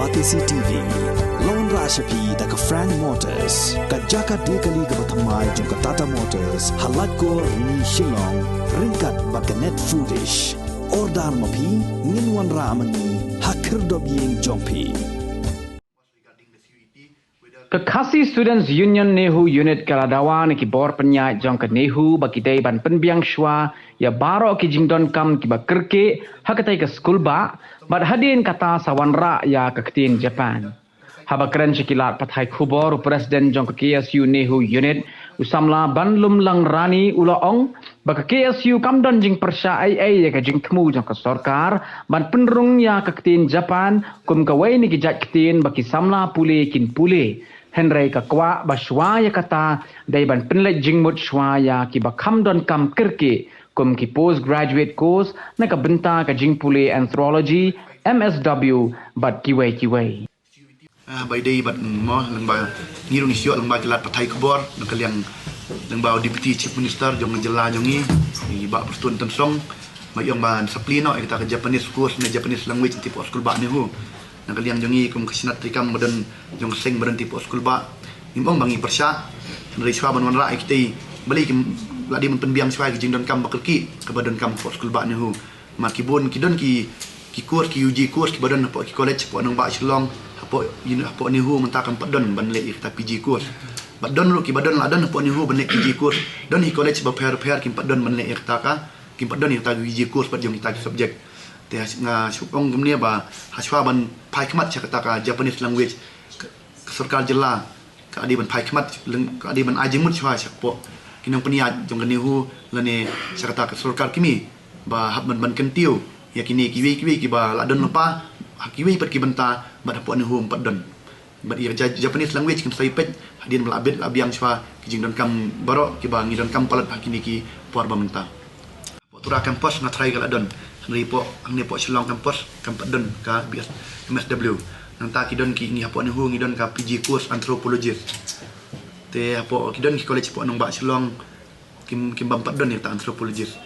Batisi TV, Lone Rashapi da ka Frank Motors, ka Jaka Dekali ka Bathamai jong ka Tata Motors, Halat ko ni Shillong, ringkat bakanet foodish, Ordar Mapi, Ninwan Ramani, Hakir Dobying Jongpi. Kekasih Students Union Nehu Unit Kaladawan ki bor penyai jong ke Nehu bagi day ban penbiang shwa ya baro ki jingdon kam ki bakerke hakatai ke skul ba bad hadin kata sawanra ya ke ketin Japan. Haba keren sekilat pathai khubor Presiden jong ke KSU Nehu Unit usamla banlum lang rani ulaong baka KSU kamdon jing persya ai ya ke jing temu jong ke sarkar ban penrung ya ke ketin Japan kum kawai ni ki jat ketin baki samla pule kin pule. Henry kakwa baswa ya kata daiban penlet jingmut shwaya ki bakam don kam kerke kum ki postgraduate course na ka benta ka jingpule anthropology MSW bat kiwai by day bat mo lang ba ngirong isyo lang ba kelat pathai kebor nak kaliang lang ba deputy chief minister jong jela jongi ba pertun tensong ma yong ban saplino kita ke Japanese course na Japanese language tipo school ba ni hu nak kaliang jongi kum kesinat trikam badan jong seng badan tipo school ba imbong bangi persya dari swa ban wanra kita beli ladi men penbiang swa jing don kam bakelki ke badan kam school ba ni hu ma kibun kidon ki course ki UG course ki badan po ki college po nang ba Shillong po ni hu mentakan padon ban le kita PG course badon lu ki badon ladan po ni hu ban le PG course don hi college ba pair ki padon ban le kita ka ki padon hi ta PG course pat jong kita subject te nga supong gumnia ba haswa ban pai khmat cha kata ka Japanese language ka sarkar jela ka adi ban pai khmat ka adi ban ajimut chwa cha po kinong penia jong ni hu lane cha kata ka sarkar kimi ba hab ban kentiu ya kini kiwi ki ba ladan lupa hakiwi pat ki benta bat hapo ni hu pat don bat ia Japanese language kim saipet hadin melabet labiang chwa ki jing don kam baro ki ba ngi don kam palat hakini ki por ba menta tura kampus ngatrai kala don ni po Shillong kampus kampat don ka MSW nang ta ki don ki ngi hapo ni hu ngi don ka PG course anthropologist te hapo ki don ki college po nang ba Shillong kim bampat don ni ta anthropologist